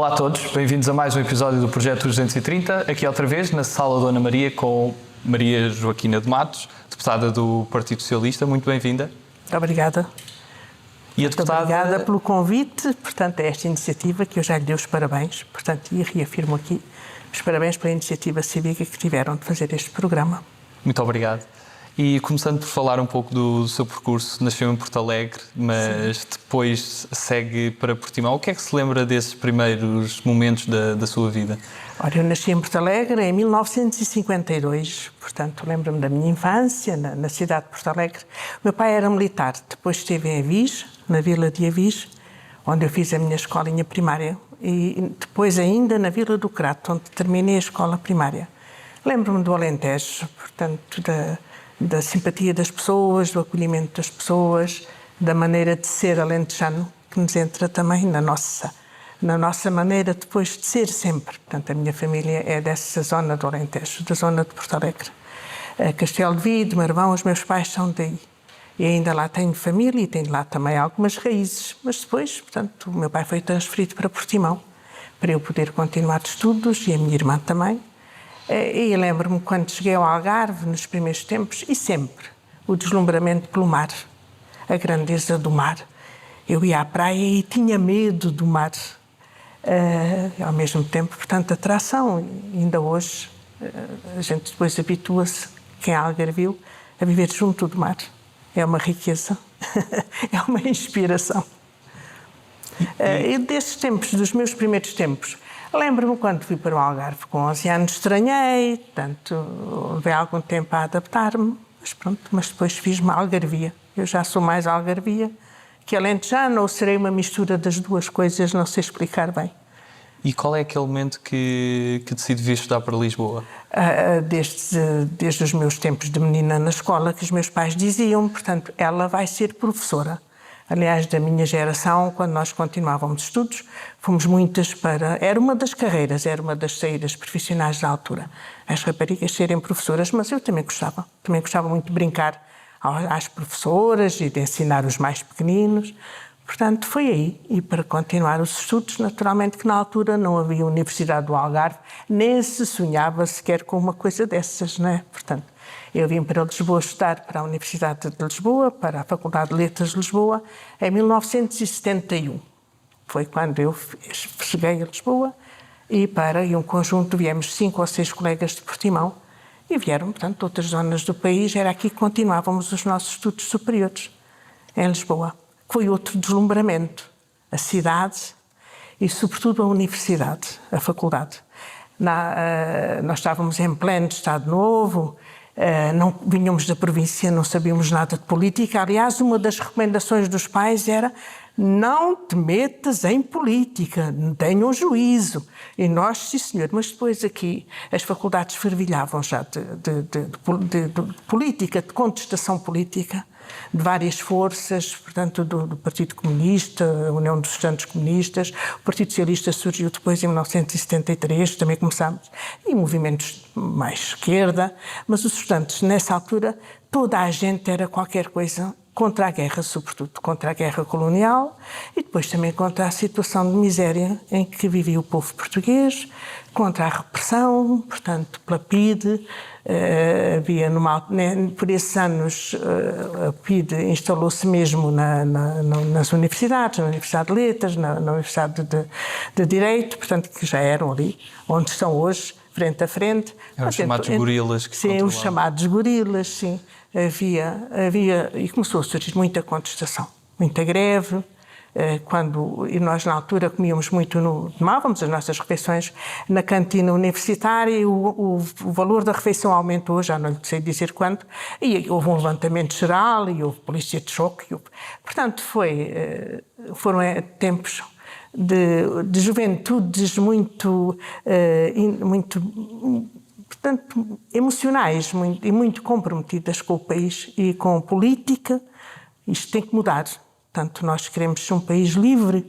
Olá a todos, bem-vindos a mais um episódio do Projeto 230, aqui outra vez na Sala Dona Maria com Maria Joaquina de Matos, deputada do Partido Socialista. Muito bem-vinda. Obrigada. E a deputada... Muito obrigada pelo convite, portanto, a esta iniciativa que eu já lhe dei os parabéns, portanto, e reafirmo aqui os parabéns pela iniciativa cívica que tiveram de fazer este programa. Muito obrigado. E começando por falar um pouco do seu percurso, nasceu em Porto Alegre, mas depois segue para Portimão. O que é que se lembra desses primeiros momentos da sua vida? Ora, eu nasci em Porto Alegre em 1952, portanto, lembro-me da minha infância na cidade de Porto Alegre. O meu pai era militar, depois esteve em Avis, na vila de Avis, onde eu fiz a minha escolinha primária, e depois ainda na vila do Crato, onde terminei a escola primária. Lembro-me do Alentejo, portanto, da simpatia das pessoas, do acolhimento das pessoas, da maneira de ser alentejano, que nos entra também na nossa maneira depois de ser sempre. Portanto, a minha família é dessa zona do Alentejo, da zona de Porto Alegre. Castelo de Vide, Marvão, os meus pais são daí. E ainda lá tenho família e tenho lá também algumas raízes. Mas depois, portanto, o meu pai foi transferido para Portimão, para eu poder continuar estudos e a minha irmã também. E lembro-me quando cheguei ao Algarve, nos primeiros tempos, e sempre, o deslumbramento pelo mar, a grandeza do mar. Eu ia à praia e tinha medo do mar. Ao mesmo tempo, portanto, atração. Ainda hoje, a gente depois habitua-se, quem é algarvio, a viver junto do mar. É uma riqueza, é uma inspiração. E desses tempos, dos meus primeiros tempos, lembro-me quando fui para o Algarve, com 11 anos estranhei, portanto, levei algum tempo a adaptar-me, mas pronto, mas depois fiz-me algarvia. Eu já sou mais algarvia que alentejana, ou serei uma mistura das duas coisas, não sei explicar bem. E qual é aquele momento que decide vir estudar para Lisboa? Desde os meus tempos de menina na escola, que os meus pais diziam, portanto, ela vai ser professora. Aliás, da minha geração, quando nós continuávamos estudos, fomos muitas para... Era uma das carreiras, era uma das saídas profissionais da altura. As raparigas serem professoras, mas eu também gostava. Também gostava muito de brincar às professoras e de ensinar os mais pequeninos. Portanto, foi aí. E para continuar os estudos, naturalmente que na altura não havia Universidade do Algarve, nem se sonhava sequer com uma coisa dessas, não é? Portanto, eu vim para Lisboa estudar para a Universidade de Lisboa, para a Faculdade de Letras de Lisboa, em 1971. Foi quando eu cheguei a Lisboa e um conjunto, viemos 5 ou 6 colegas de Portimão e vieram, portanto, de outras zonas do país. Era aqui que continuávamos os nossos estudos superiores, em Lisboa. Foi outro deslumbramento, a cidade e, sobretudo, a universidade, a faculdade. Nós estávamos em pleno Estado Novo, não vínhamos da província, não sabíamos nada de política. Aliás, uma das recomendações dos pais era: não te metas em política, tenham juízo. E nós, sim senhor, mas depois aqui as faculdades fervilhavam já de política, de contestação política, de várias forças, portanto, do Partido Comunista, a União dos Estudantes Comunistas. O Partido Socialista surgiu depois em 1973, também começámos, e movimentos mais esquerda, mas os estudantes, nessa altura, toda a gente era qualquer coisa contra a guerra, sobretudo contra a guerra colonial, e depois também contra a situação de miséria em que vivia o povo português, contra a repressão, portanto, pela PIDE. Havia por esses anos a PIDE instalou-se mesmo nas universidades, na Universidade de Letras, na Universidade de Direito, portanto, que já eram ali onde estão hoje, frente a frente. Eram os chamados gorilas que controlavam. Sim, os chamados gorilas, sim. Havia, e começou a surgir muita contestação, muita greve. E nós na altura tomávamos as nossas refeições na cantina universitária e o valor da refeição aumentou, já não sei dizer quanto, e houve um levantamento geral e houve polícia de choque. Portanto, foram tempos de juventudes muito portanto, emocionais e muito comprometidas com o país e com a política. Isto tem que mudar. Portanto, nós queremos um país livre,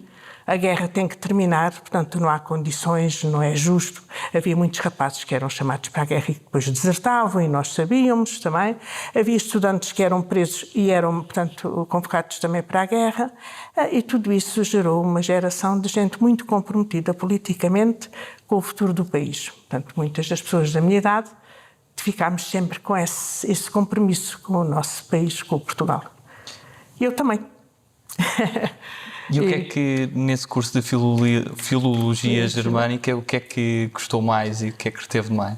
a guerra tem que terminar, portanto não há condições, não é justo. Havia muitos rapazes que eram chamados para a guerra e que depois desertavam, e nós sabíamos também. Havia estudantes que eram presos e eram, portanto, convocados também para a guerra, e tudo isso gerou uma geração de gente muito comprometida politicamente com o futuro do país. Portanto, muitas das pessoas da minha idade ficámos sempre com esse compromisso com o nosso país, com Portugal. E eu também. E o que é que, nesse curso de Filologia Germânica, o que é que gostou mais e o que é que reteve mais?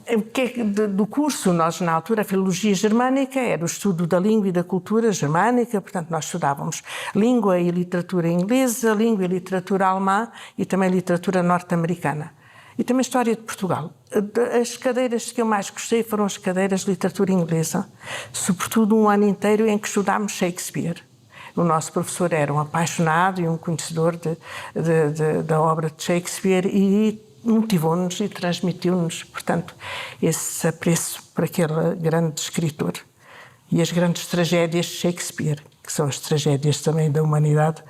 Do curso, nós na altura, a Filologia Germânica era o estudo da língua e da cultura germânica, portanto nós estudávamos língua e literatura inglesa, língua e literatura alemã e também literatura norte-americana. E também História de Portugal. As cadeiras que eu mais gostei foram as cadeiras de literatura inglesa, sobretudo um ano inteiro em que estudámos Shakespeare. O nosso professor era um apaixonado e um conhecedor da obra de Shakespeare e motivou-nos e transmitiu-nos, portanto, esse apreço por aquele grande escritor. E as grandes tragédias de Shakespeare, que são as tragédias também da humanidade,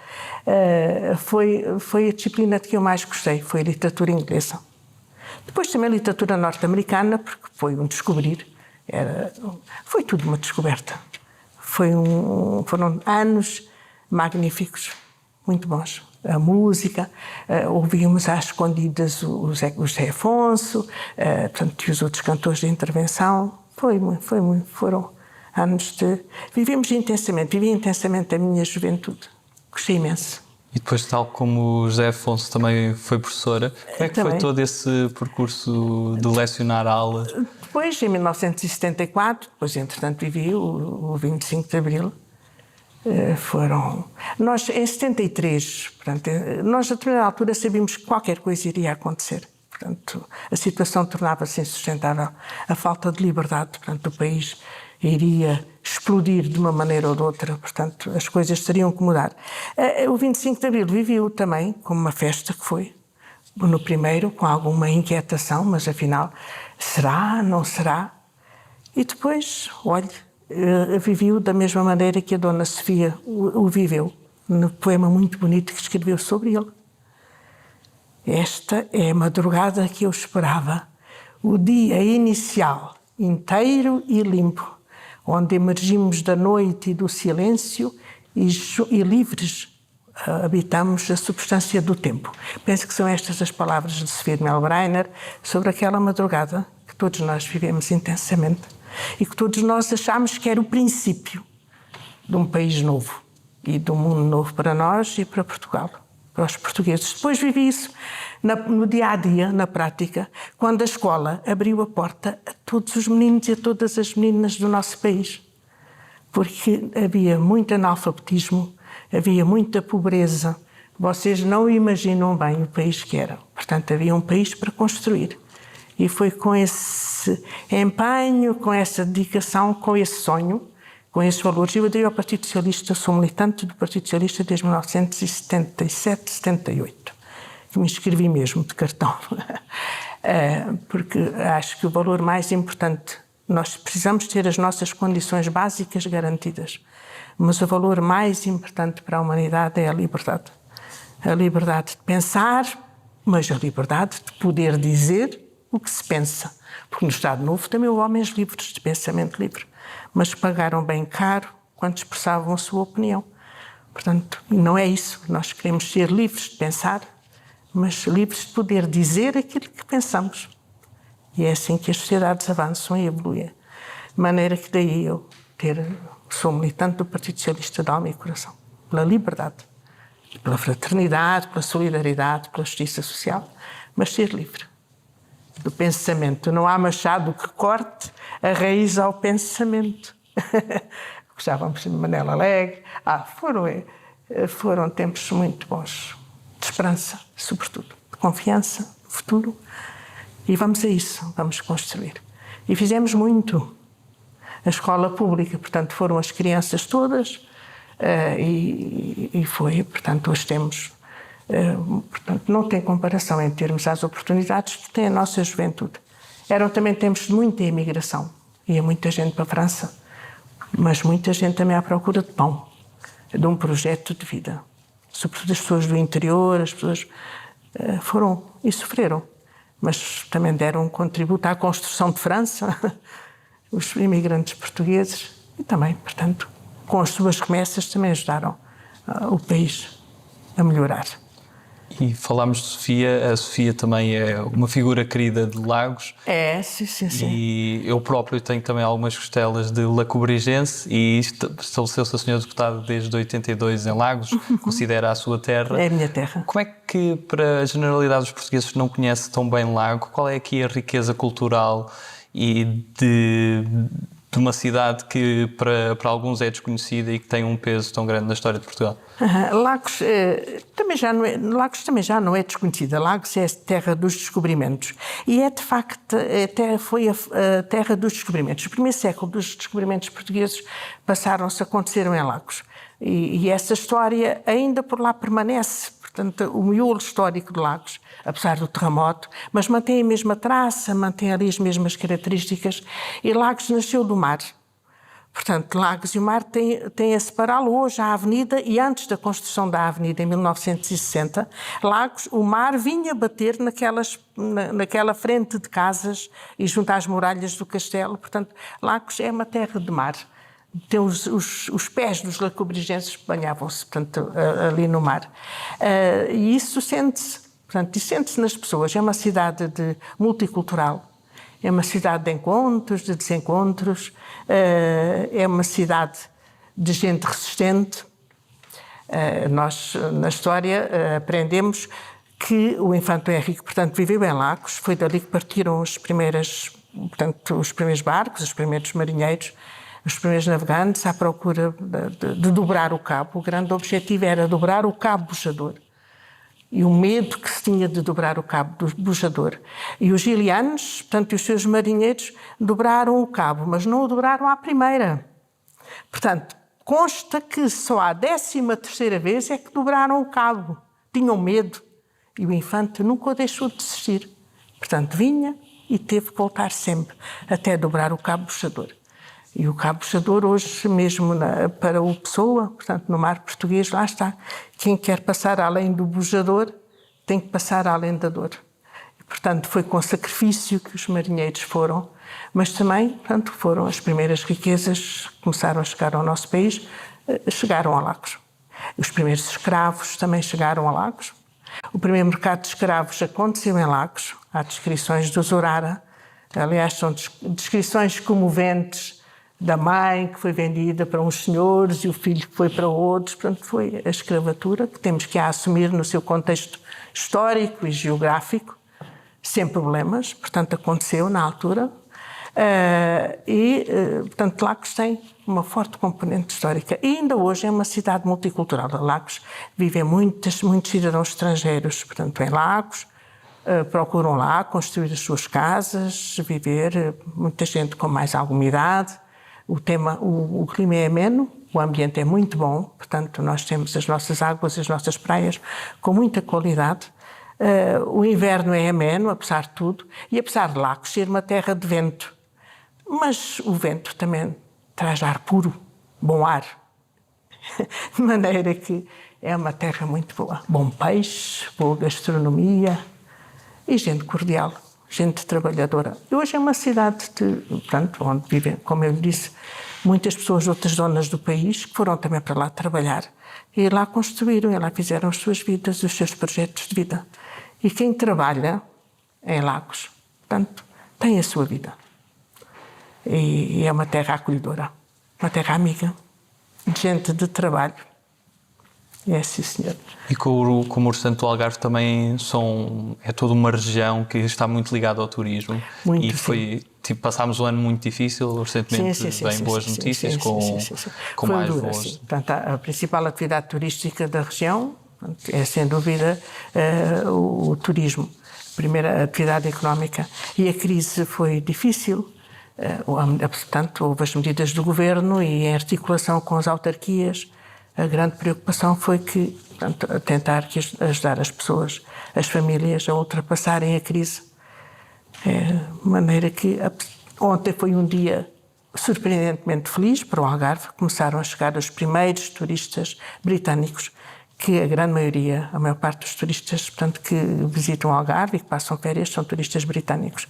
foi a disciplina de que eu mais gostei, foi a literatura inglesa. Depois também a literatura norte-americana, porque foi um descobrir, foi tudo uma descoberta. Foram anos magníficos, muito bons. A música, ouvíamos às escondidas o Zé Afonso, portanto, e os outros cantores de intervenção. Foram anos de... vivi intensamente a minha juventude. Gostei imenso. E depois, tal como o José Afonso também foi professora, como é que foi todo esse percurso de lecionar a aula? Depois, em 1974, depois entretanto vivi o 25 de Abril, nós em 73, portanto, nós a determinada altura sabíamos que qualquer coisa iria acontecer. Portanto, a situação tornava-se insustentável, a falta de liberdade, portanto, o país iria explodir de uma maneira ou de outra, portanto, as coisas teriam que mudar. O 25 de Abril vivi-o também como uma festa que foi, no primeiro, com alguma inquietação, mas afinal, será, não será? E depois, olhe, vivi-o da mesma maneira que a Dona Sofia o viveu, no poema muito bonito que escreveu sobre ele. Esta é a madrugada que eu esperava, o dia inicial, inteiro e limpo, onde emergimos da noite e do silêncio e livres habitamos a substância do tempo. Penso que são estas as palavras de Sofia de Melbrenner sobre aquela madrugada que todos nós vivemos intensamente e que todos nós achámos que era o princípio de um país novo e de um mundo novo para nós e para Portugal, para os portugueses. Depois vivi isso no dia-a-dia, na prática, quando a escola abriu a porta a todos os meninos e a todas as meninas do nosso país. Porque havia muito analfabetismo, havia muita pobreza. Vocês não imaginam bem o país que era. Portanto, havia um país para construir. E foi com esse empenho, com essa dedicação, com esse sonho, com esses valores. Eu aderi ao Partido Socialista, sou militante do Partido Socialista desde 1977, 78. Que me inscrevi mesmo de cartão. Porque acho que o valor mais importante, nós precisamos ter as nossas condições básicas garantidas, mas o valor mais importante para a humanidade é a liberdade. A liberdade de pensar, mas a liberdade de poder dizer o que se pensa. Porque no Estado Novo também houve homens livres, de pensamento livre, mas pagaram bem caro quando expressavam a sua opinião. Portanto, não é isso. Nós queremos ser livres de pensar, mas livres de poder dizer aquilo que pensamos. E é assim que as sociedades avançam e evoluem. De maneira que daí eu sou militante do Partido Socialista de alma e coração. Pela liberdade, pela fraternidade, pela solidariedade, pela justiça social, mas ser livre do pensamento. Não há machado que corte a raiz ao pensamento. Gostávamos de Manela Alegre. Foram tempos muito bons. De esperança, sobretudo. De confiança no futuro. E vamos a isso. Vamos construir. E fizemos muito. A escola pública, portanto, foram as crianças todas. E foi, portanto, hoje temos... portanto, não tem comparação em termos às oportunidades que tem a nossa juventude. Eram também tempos de muita imigração. Ia muita gente para a França, mas muita gente também à procura de pão, de um projeto de vida. sobretudo as pessoas do interior, as pessoas foram e sofreram, mas também deram um contributo à construção de França, os imigrantes portugueses, e também, portanto, com as suas remessas também ajudaram o país a melhorar. E falámos de Sofia, a Sofia também é uma figura querida de Lagos. Sim, sim, sim. E eu próprio tenho também algumas costelas de lacobrigense e estabeleceu-se a senhora deputada desde 82 em Lagos, considera a sua terra. É a minha terra. Como é que, para a generalidade dos portugueses que não conhece tão bem Lago, qual é aqui a riqueza cultural e de uma cidade que para alguns é desconhecida e que tem um peso tão grande na história de Portugal? Lagos também já não é desconhecida. Lagos é a terra dos descobrimentos. E é, de facto, foi a terra dos descobrimentos. O primeiro século dos descobrimentos portugueses aconteceram em Lagos. E essa história ainda por lá permanece. Portanto, o miolo histórico de Lagos, apesar do terremoto, mas mantém a mesma traça, mantém ali as mesmas características. E Lagos nasceu do mar. Portanto, Lagos e o mar têm a separá-lo hoje a avenida, e antes da construção da avenida, em 1960, Lagos, o mar vinha bater naquela frente de casas e junto às muralhas do castelo. Portanto, Lagos é uma terra de mar. Tem os pés dos lacobrigenses banhavam-se, portanto, ali no mar. E isso sente-se, portanto, sente-se nas pessoas. É uma cidade multicultural. É uma cidade de encontros, de desencontros, é uma cidade de gente resistente. Nós, na história, aprendemos que o Infante Henrique, portanto, viveu em Lagos, foi dali que partiram os primeiros barcos, os primeiros marinheiros, os primeiros navegantes à procura de dobrar o cabo. O grande objetivo era dobrar o cabo Bujador. E o medo que se tinha de dobrar o cabo do Bujador. E os gilianos, portanto, e os seus marinheiros, dobraram o cabo, mas não o dobraram à primeira. Portanto, consta que só à 13ª vez é que dobraram o cabo. Tinham medo. E o infante nunca o deixou de desistir. Portanto, vinha e teve que voltar sempre, até dobrar o cabo Bujador. E o cabo Bujador hoje mesmo para o Pessoa, portanto no mar português, lá está. Quem quer passar além do Bujador tem que passar além da dor. E, portanto foi com sacrifício que os marinheiros foram, mas também, portanto, foram as primeiras riquezas que começaram a chegar ao nosso país, chegaram a Lagos. Os primeiros escravos também chegaram a Lagos. O primeiro mercado de escravos aconteceu em Lagos. Há descrições do Zorara, aliás são descrições comoventes da mãe que foi vendida para uns senhores e o filho que foi para outros. Portanto, foi a escravatura que temos que a assumir no seu contexto histórico e geográfico, sem problemas. Portanto, aconteceu na altura. Portanto, Lagos tem uma forte componente histórica. E ainda hoje é uma cidade multicultural. Lagos vivem muitos cidadãos estrangeiros, portanto, em Lagos. Procuram lá construir as suas casas, viver, muita gente com mais alguma idade. O clima é ameno, o ambiente é muito bom, portanto nós temos as nossas águas e as nossas praias com muita qualidade. O inverno é ameno, apesar de tudo, e apesar de Lagos ser uma terra de vento. Mas o vento também traz ar puro, bom ar. De maneira que é uma terra muito boa. Bom peixe, boa gastronomia e gente cordial. Gente trabalhadora. E hoje é uma cidade onde vivem, como eu lhe disse, muitas pessoas de outras zonas do país que foram também para lá trabalhar e lá construíram, e lá fizeram as suas vidas, os seus projetos de vida. E quem trabalha em Lagos, portanto, tem a sua vida. E é uma terra acolhedora, uma terra amiga, de gente de trabalho. É, sim, senhor. E como o Santo Algarve também é toda uma região que está muito ligada ao turismo. Muito, e foi, passámos um ano muito difícil, recentemente vem boas notícias com mais voos. Portanto, a principal atividade turística da região é, sem dúvida, o turismo, a primeira atividade económica. E a crise foi difícil. Portanto, houve as medidas do governo e em articulação com as autarquias. A grande preocupação foi tentar ajudar as pessoas, as famílias, a ultrapassarem a crise. De maneira que ontem foi um dia surpreendentemente feliz para o Algarve. Começaram a chegar os primeiros turistas britânicos que a grande maioria, a maior parte dos turistas, portanto, que visitam o Algarve e que passam férias são turistas britânicos,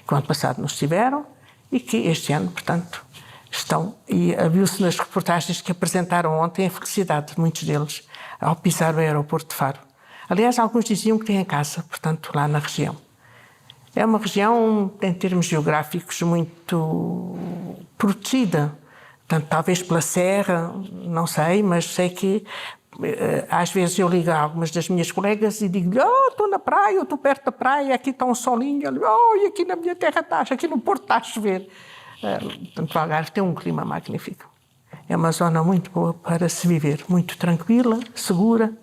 que o ano passado não estiveram e que este ano, portanto, estão. E viu-se nas reportagens que apresentaram ontem a felicidade de muitos deles ao pisar o aeroporto de Faro. Aliás, alguns diziam que têm casa, portanto, lá na região. É uma região, em termos geográficos, muito protegida. Portanto, talvez pela serra, não sei, mas sei que às vezes eu ligo a algumas das minhas colegas e digo-lhe: estou na praia, estou perto da praia, aqui está um solinho. E aqui na minha terra estás, aqui no Porto está a chover. Portanto, o Algarve tem um clima magnífico. É uma zona muito boa para se viver, muito tranquila, segura, de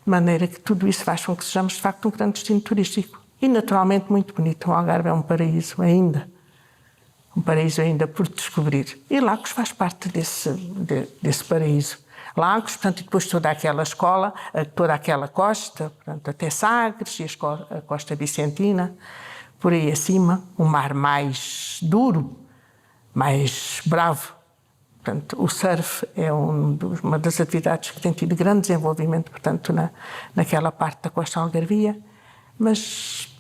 maneira que tudo isso faz com que sejamos, de facto, um grande destino turístico. E, naturalmente, muito bonito. O Algarve é um paraíso ainda. Um paraíso ainda por descobrir. E Lagos faz parte desse paraíso. Lagos, portanto, e depois toda aquela escola, toda aquela costa, portanto, até Sagres e a costa vicentina, por aí acima, um mar mais duro, mais bravo. Portanto, o surf é uma das atividades que tem tido grande desenvolvimento, portanto, naquela parte da costa algarvia, mas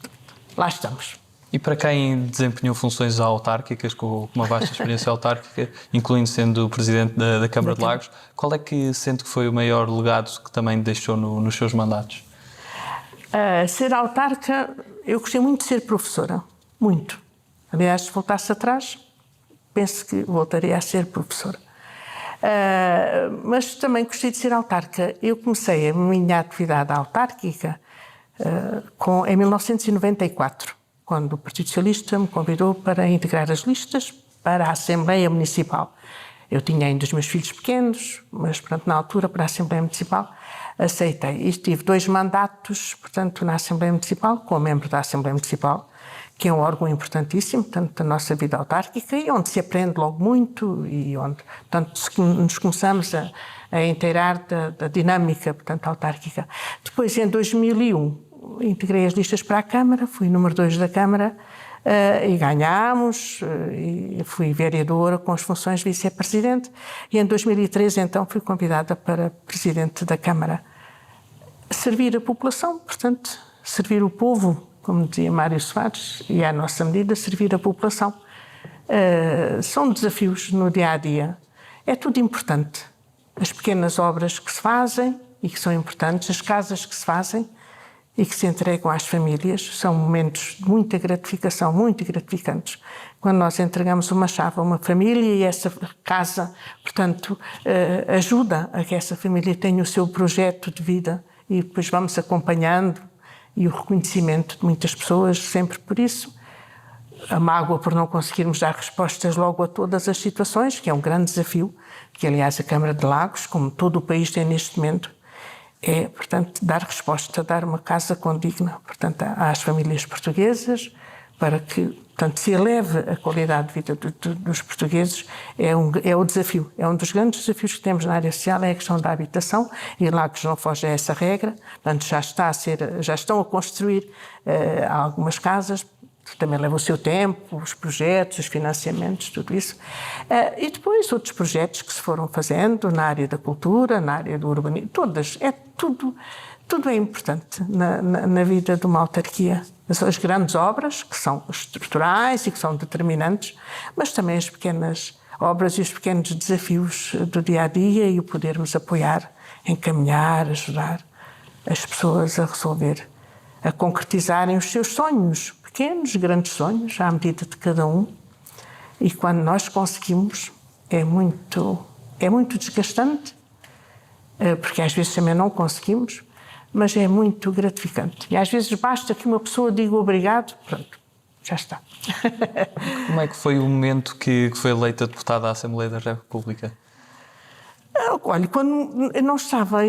lá estamos. E para quem desempenhou funções autárquicas, com uma vasta experiência autárquica, incluindo sendo o Presidente da Câmara de Lagos, qual é que sente que foi o maior legado que também deixou nos seus mandatos? Ser autarca, eu gostei muito de ser professora, muito. Aliás, se voltasse atrás, penso que voltaria a ser professora. Mas também gostei de ser autarca. Eu comecei a minha atividade autárquica em 1994. Quando o Partido Socialista me convidou para integrar as listas para a Assembleia Municipal. Eu tinha ainda os meus filhos pequenos, mas, portanto, na altura, para a Assembleia Municipal, aceitei. E tive 2 mandatos, portanto, na Assembleia Municipal, como membro da Assembleia Municipal, que é um órgão importantíssimo, portanto, da nossa vida autárquica, e onde se aprende logo muito e onde, portanto, nos começamos a inteirar da dinâmica, portanto, autárquica. Depois, em 2001, integrei as listas para a Câmara, fui número 2 da Câmara e ganhámos, e fui vereadora com as funções de vice-presidente e em 2003 então fui convidada para presidente da Câmara. Servir a população, portanto, servir o povo, como dizia Mário Soares, e à nossa medida servir a população. São desafios no dia-a-dia. É tudo importante. As pequenas obras que se fazem e que são importantes, as casas que se fazem e que se entregam às famílias, são momentos de muita gratificação, muito gratificantes. Quando nós entregamos uma chave a uma família e essa casa, portanto, ajuda a que essa família tenha o seu projeto de vida e depois vamos acompanhando e o reconhecimento de muitas pessoas sempre por isso. A mágoa por não conseguirmos dar respostas logo a todas as situações, que é um grande desafio, que aliás a Câmara de Lagos, como todo o país tem neste momento, é, portanto, dar resposta, dar uma casa condigna, portanto, às famílias portuguesas, para que, portanto, se eleve a qualidade de vida dos portugueses, é o desafio. É um dos grandes desafios que temos na área social, é a questão da habitação, e Lagos não foge a essa regra, portanto, já estão a construir algumas casas, também leva o seu tempo, os projetos, os financiamentos, tudo isso. E depois outros projetos que se foram fazendo na área da cultura, na área do urbanismo, tudo é importante na vida de uma autarquia. As grandes obras, que são estruturais e que são determinantes, mas também as pequenas obras e os pequenos desafios do dia-a-dia e o podermos apoiar, encaminhar, ajudar as pessoas a resolver, a concretizarem os seus sonhos, pequenos, grandes sonhos, à medida de cada um. E quando nós conseguimos, é muito desgastante, porque às vezes também não conseguimos, mas é muito gratificante. E às vezes basta que uma pessoa diga obrigado, pronto, já está. Como é que foi o momento que foi eleita deputada à Assembleia da República? Olha, quando eu não estava,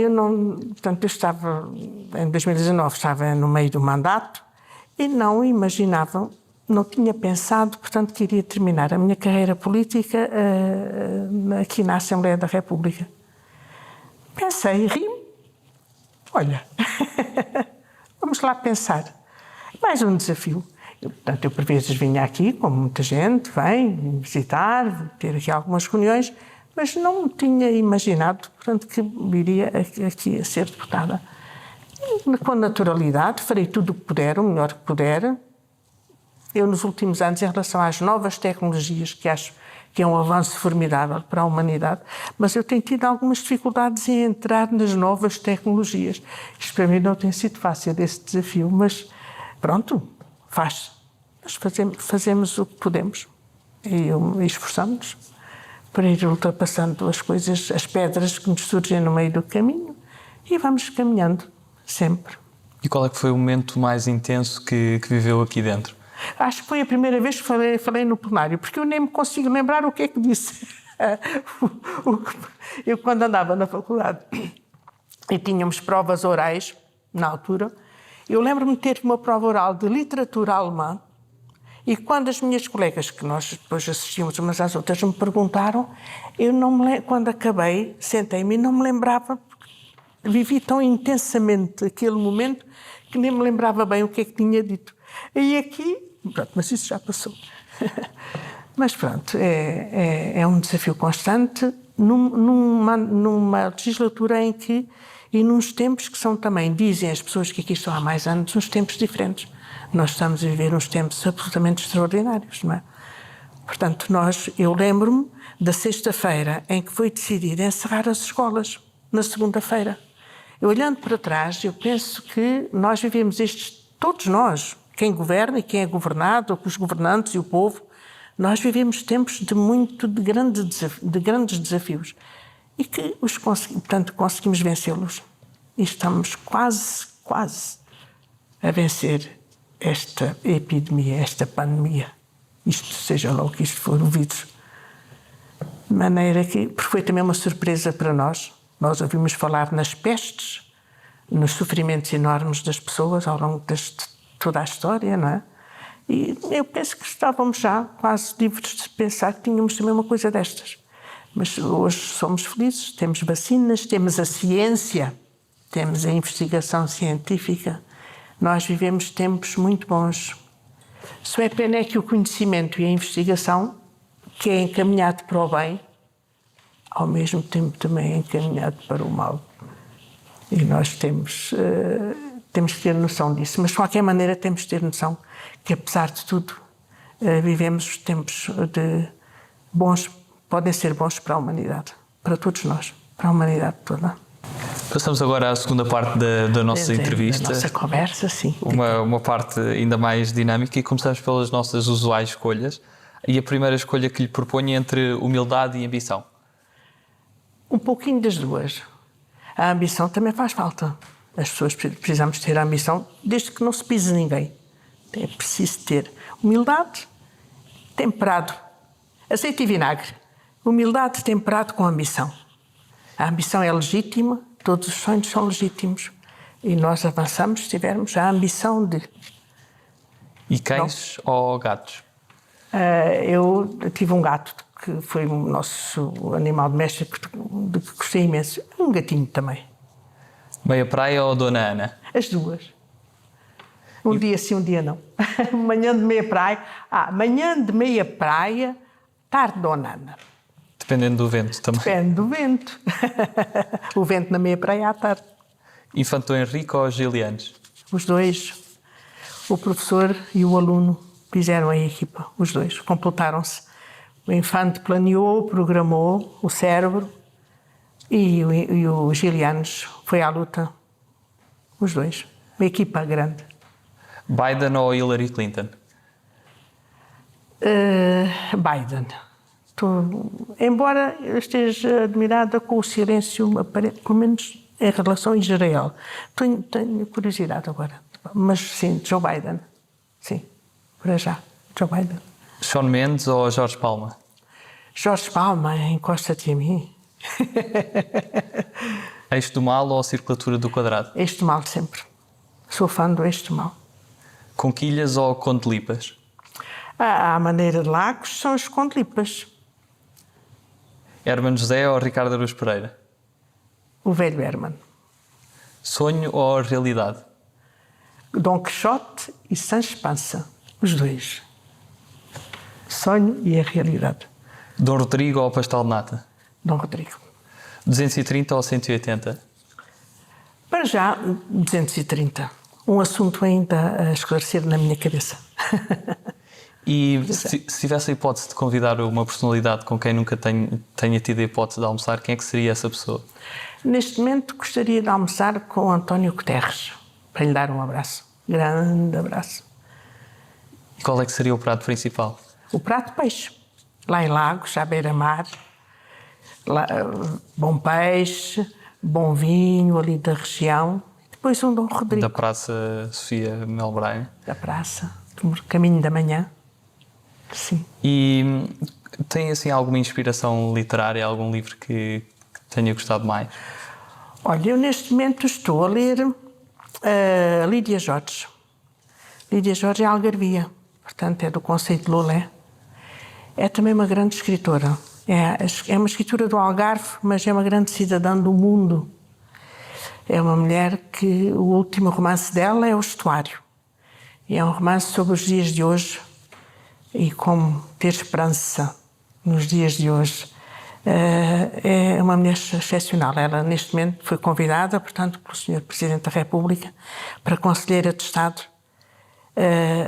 portanto, eu estava, em 2019, estava no meio do mandato e não imaginava, não tinha pensado, portanto, que iria terminar a minha carreira política aqui na Assembleia da República. Pensei e ri-me. Olha, vamos lá pensar. Mais um desafio. Portanto, eu por vezes vinha aqui, como muita gente, vem visitar, ter aqui algumas reuniões, mas não tinha imaginado, portanto, que viria aqui a ser deputada. Com naturalidade, farei tudo o que puder, o melhor que puder. Eu, nos últimos anos, em relação às novas tecnologias, que acho que é um avanço formidável para a humanidade, mas eu tenho tido algumas dificuldades em entrar nas novas tecnologias. Isto para mim não tem sido fácil, esse desafio, mas pronto, faz. Nós fazemos o que podemos e esforçamos-nos para ir ultrapassando as coisas, as pedras que nos surgem no meio do caminho e vamos caminhando sempre. E qual é que foi o momento mais intenso que viveu aqui dentro? Acho que foi a primeira vez que falei no plenário, porque eu nem me consigo lembrar o que é que disse. Eu, quando andava na faculdade e tínhamos provas orais, na altura, eu lembro-me de ter uma prova oral de literatura alemã e quando as minhas colegas, que nós depois assistimos umas às outras, me perguntaram, eu não me quando acabei, sentei-me e não me lembrava, vivi tão intensamente aquele momento que nem me lembrava bem o que é que tinha dito. E aqui, pronto, mas isso já passou. Mas pronto, é um desafio constante numa legislatura em que, e nos tempos que são também, dizem as pessoas que aqui estão há mais anos, uns tempos diferentes. Nós estamos a viver uns tempos absolutamente extraordinários, não é? Portanto, eu lembro-me da sexta-feira em que foi decidido encerrar as escolas, na segunda-feira. Eu, olhando para trás, eu penso que nós vivemos todos nós, quem governa e quem é governado, os governantes e o povo, nós vivemos tempos de grandes desafios e que portanto, conseguimos vencê-los. E estamos quase a vencer esta epidemia, esta pandemia. Isto, seja lá o que isto for, o vírus. De maneira que, porque foi também uma surpresa para nós. Nós ouvimos falar nas pestes, nos sofrimentos enormes das pessoas ao longo de toda a história, não é? E eu penso que estávamos já quase livres de pensar que tínhamos também uma coisa destas. Mas hoje somos felizes, temos vacinas, temos a ciência, temos a investigação científica. Nós vivemos tempos muito bons. Só é pena é que o conhecimento e a investigação, que é encaminhado para o bem, ao mesmo tempo também é encaminhado para o mal. E nós temos que ter noção disso. Mas, de qualquer maneira, temos que ter noção que, apesar de tudo, vivemos tempos bons, podem ser bons para a humanidade, para todos nós, para a humanidade toda. Passamos agora à segunda parte da nossa entrevista. Da nossa conversa, sim. Uma parte ainda mais dinâmica e começamos pelas nossas usuais escolhas. E a primeira escolha que lhe proponho é entre humildade e ambição. Um pouquinho das duas. A ambição também faz falta. As pessoas precisamos ter a ambição, desde que não se pise ninguém. É preciso ter humildade, temperado, azeite e vinagre. Humildade temperado com ambição. A ambição é legítima, todos os sonhos são legítimos. E nós avançamos se tivermos a ambição de... E cães ou gatos? Eu tive um gato que foi o nosso animal doméstico de que gostei imenso. Um gatinho também. Meia praia ou Dona Ana? As duas. Um dia sim, um dia não. Manhã de meia praia. Manhã de meia praia, tarde Dona Ana. Dependendo do vento também. Depende do vento. O vento na meia praia à tarde. Infanto Henrique ou Gilianes? Os dois. O professor e o aluno fizeram a equipa. Os dois. Completaram-se. O infante planeou, programou o cérebro e o Gilianes foi à luta. Os dois. Uma equipa grande. Biden ou Hillary Clinton? Biden. Embora eu esteja admirada com o silêncio, pelo menos em relação a Israel. Tenho curiosidade agora. Mas sim, Joe Biden. Sim, para já. Joe Biden. Shawn Mendes ou Jorge Palma? Jorge Palma, encosta-te a mim. Eixo do mal ou circulatura do quadrado? Eixo do mal sempre. Sou fã do eixo do mal. Conquilhas ou Condelipas? À maneira de Lagos são os Condelipas. Hermano José ou Ricardo Araújo Pereira? O velho Herman. Sonho ou realidade? Dom Quixote e Sancho Panza. Os dois. Sonho e a realidade. Dom Rodrigo ou pastel de nata? Dom Rodrigo. 230 ou 180? Para já, 230. Um assunto ainda a esclarecer na minha cabeça. E se tivesse a hipótese de convidar uma personalidade com quem nunca tenha tido a hipótese de almoçar, quem é que seria essa pessoa? Neste momento, gostaria de almoçar com António Guterres, para lhe dar um abraço. Grande abraço. E qual é que seria o prato principal? O prato de peixe. Lá em Lagos, à beira-mar. Bom peixe, bom vinho ali da região. Depois um Dom Rodrigo. Da Praça Sofia Melbrain. Da praça, do caminho da manhã. Sim. E tem assim alguma inspiração literária, algum livro que tenha gostado mais? Olha, eu neste momento estou a ler Lídia Jorge. Lídia Jorge é algarvia, portanto é do Conceito de Lolé. É também uma grande escritora. É uma escritora do Algarve, mas é uma grande cidadã do mundo. É uma mulher que o último romance dela é O Estuário. E é um romance sobre os dias de hoje e como ter esperança nos dias de hoje. É uma mulher excepcional. Ela, neste momento, foi convidada, portanto, pelo Sr. Presidente da República para Conselheira de Estado.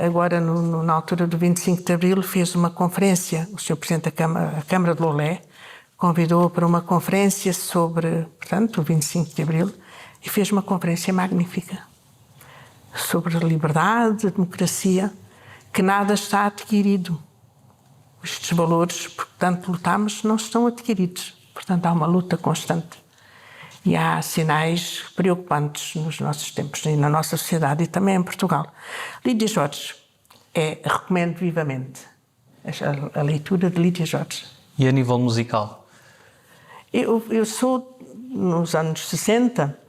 Agora, na altura do 25 de Abril, fez uma conferência. O Sr. Presidente da Câmara de Lolé convidou-a para uma conferência sobre, portanto, o 25 de Abril, e fez uma conferência magnífica sobre a liberdade, a democracia, que nada está adquirido. Estes valores, por tanto lutamos, não estão adquiridos. Portanto, há uma luta constante. E há sinais preocupantes nos nossos tempos e na nossa sociedade e também em Portugal. Lídia Jorge, recomendo vivamente a leitura de Lídia Jorge. E a nível musical? Eu sou, nos anos 60,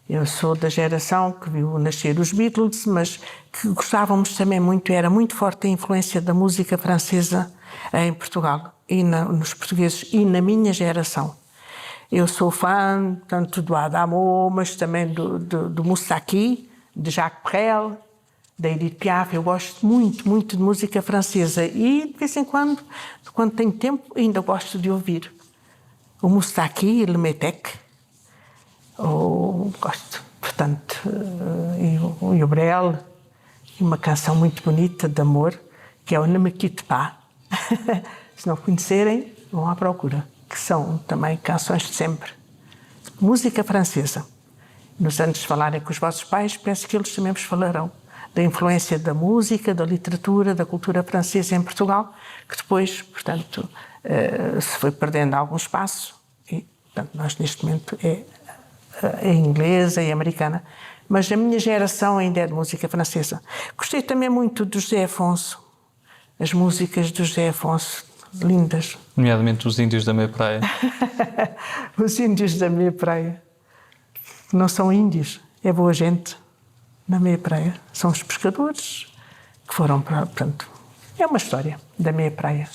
eu sou da geração que viu nascer os Beatles, mas que gostávamos também muito, era muito forte a influência da música francesa em Portugal, e nos portugueses, e na minha geração. Eu sou fã tanto do Adamo, mas também do Moussaki, de Jacques Brel, da Edith Piaf. Eu gosto muito, muito de música francesa e, de vez em quando tenho tempo, ainda gosto de ouvir o Moussaki, Le Métèque. Gosto, portanto, e o Brel, e uma canção muito bonita de amor, que é o Ne me quitte pas. Se não conhecerem, vão à procura, que são também canções de sempre. Música francesa. Nos anos de falarem com os vossos pais, penso que eles também vos falarão da influência da música, da literatura, da cultura francesa em Portugal, que depois, portanto, se foi perdendo algum espaço, e, portanto, nós neste momento é inglesa e americana, mas a minha geração ainda é de música francesa. Gostei também muito do José Afonso, as músicas do José Afonso, lindas. Nomeadamente os Índios da Meia Praia. Os Índios da Meia Praia. Não são índios, é boa gente na Meia Praia. São os pescadores que foram para... Portanto, é uma história da Meia Praia.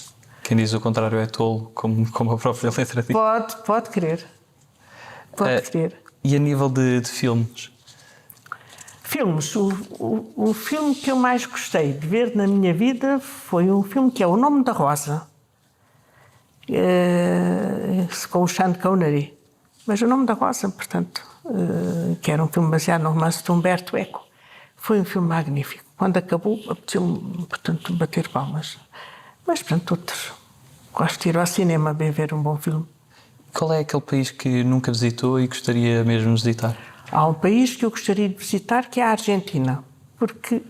Quem diz o contrário é tolo, como a própria letra diz. Pode crer. Pode crer. E a nível de filmes? Filmes. O filme que eu mais gostei de ver na minha vida foi um filme que é O Nome da Rosa, com o Sean Connery. Mas O Nome da Rosa, portanto, que era um filme baseado no romance de Humberto Eco, foi um filme magnífico. Quando acabou, apeteceu-me, portanto, bater palmas. Mas, portanto, outros. Gosto de ir ao cinema bem ver um bom filme. Qual é aquele país que nunca visitou e gostaria mesmo de visitar? Há um país que eu gostaria de visitar, que é a Argentina, porque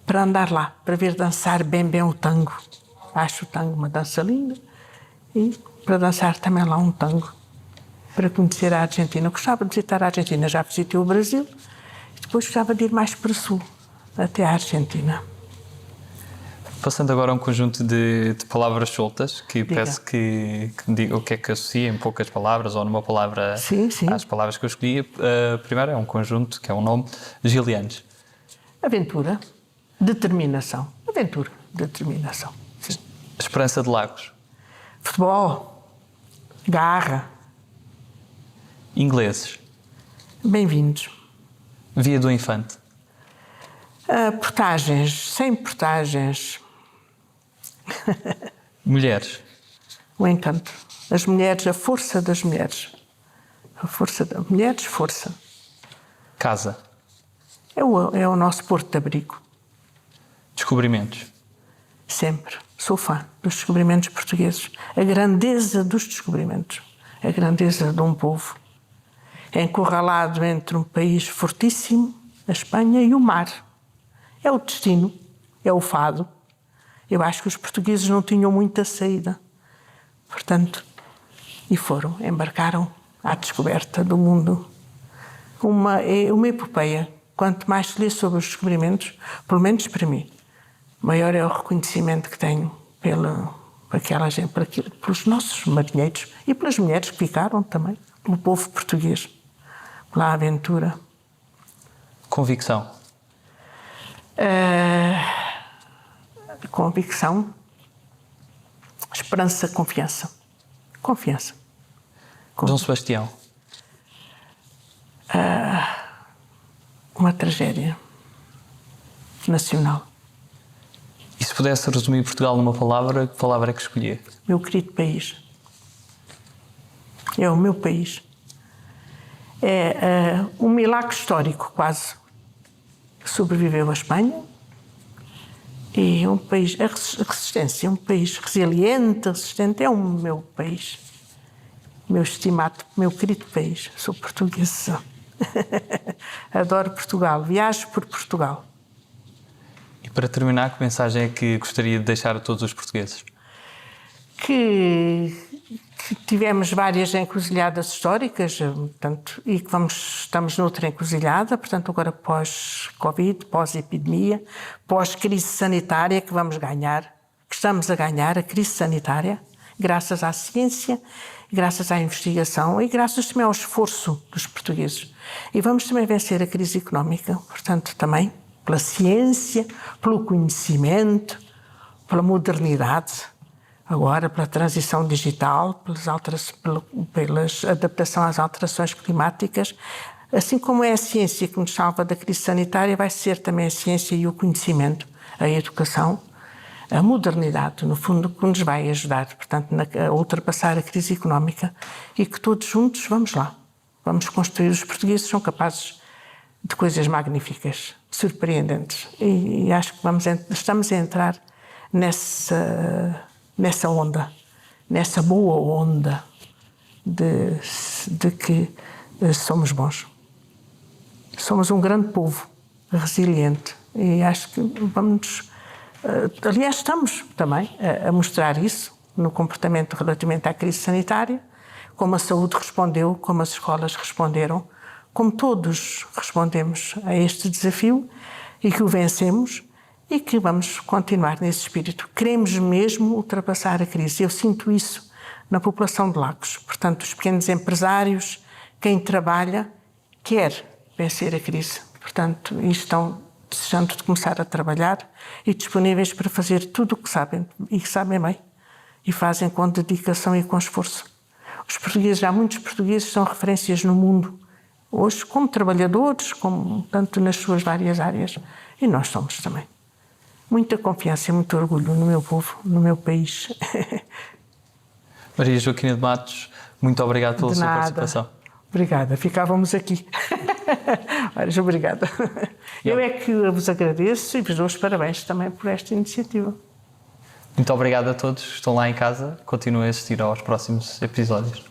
para andar lá, para ver dançar bem o tango. Acho o tango uma dança linda, e para dançar também lá um tango, para conhecer a Argentina. Eu gostava de visitar a Argentina, já visitei o Brasil, e depois gostava de ir mais para o sul, até a Argentina. Passando agora a um conjunto de palavras soltas, que Diga. peço que me diga o que é que associa em poucas palavras ou numa palavra Sim. às palavras que eu escolhi. Primeiro é um conjunto, que é um nome, Gilianos. Aventura, determinação. Aventura, determinação. Sim. Esperança de Lagos. Futebol, garra. Ingleses. Bem-vindos. Via do Infante. Portagens, sem portagens. Mulheres. O encanto. As mulheres, a força das mulheres. A força das mulheres, força. Casa. É o nosso porto de abrigo. Descobrimentos. Sempre. Sou fã dos descobrimentos portugueses. A grandeza dos descobrimentos. A grandeza de um povo. É encurralado entre um país fortíssimo, a Espanha, e o mar. É o destino. É o fado. Eu acho que os portugueses não tinham muita saída. Portanto, embarcaram à descoberta do mundo. É uma epopeia. Quanto mais se lê sobre os descobrimentos, pelo menos para mim, maior é o reconhecimento que tenho pelos nossos marinheiros e pelas mulheres que ficaram também, pelo povo português, pela aventura. Convicção. Convicção, esperança, confiança. Confiança. Dom Sebastião. Uma tragédia nacional. E se pudesse resumir Portugal numa palavra, que palavra é que escolhia? Meu querido país. É o meu país. É um milagre histórico, quase, que sobreviveu à Espanha. E um país, a resistência, um país resiliente, resistente, é o meu país. Meu estimado, meu querido país. Sou portuguesa. Adoro Portugal. Viajo por Portugal. E para terminar, que mensagem é que gostaria de deixar a todos os portugueses? Que tivemos várias encruzilhadas históricas, portanto, e que estamos noutra encruzilhada, portanto, agora pós-Covid, pós-epidemia, pós-crise sanitária que vamos ganhar, que estamos a ganhar, a crise sanitária, graças à ciência, graças à investigação e graças também ao esforço dos portugueses. E vamos também vencer a crise económica, portanto, também pela ciência, pelo conhecimento, pela modernidade, agora pela transição digital, pela adaptação às alterações climáticas. Assim como é a ciência que nos salva da crise sanitária, vai ser também a ciência e o conhecimento, a educação, a modernidade, no fundo, que nos vai ajudar, portanto, a ultrapassar a crise económica e que todos juntos vamos lá. Vamos construir. Os portugueses são capazes de coisas magníficas, surpreendentes. E acho que estamos a entrar nessa onda, nessa boa onda de que somos bons. Somos um grande povo, resiliente. E acho que aliás, estamos também a mostrar isso no comportamento relativamente à crise sanitária, como a saúde respondeu, como as escolas responderam, como todos respondemos a este desafio e que o vencemos e que vamos continuar nesse espírito. Queremos mesmo ultrapassar a crise. Eu sinto isso na população de Lagos. Portanto, os pequenos empresários, quem trabalha, quer vencer a crise. Portanto, e estão desejando de começar a trabalhar e disponíveis para fazer tudo o que sabem e que sabem bem e fazem com dedicação e com esforço. Os portugueses, há muitos portugueses que são referências no mundo, hoje como trabalhadores, tanto nas suas várias áreas, e nós somos também. Muita confiança e muito orgulho no meu povo, no meu país. Maria Joaquina de Matos, muito obrigado pela sua participação. Obrigada, ficávamos aqui. Obrigada. Eu é que vos agradeço e vos dou os parabéns também por esta iniciativa. Muito obrigado a todos que estão lá em casa. Continuem a assistir aos próximos episódios.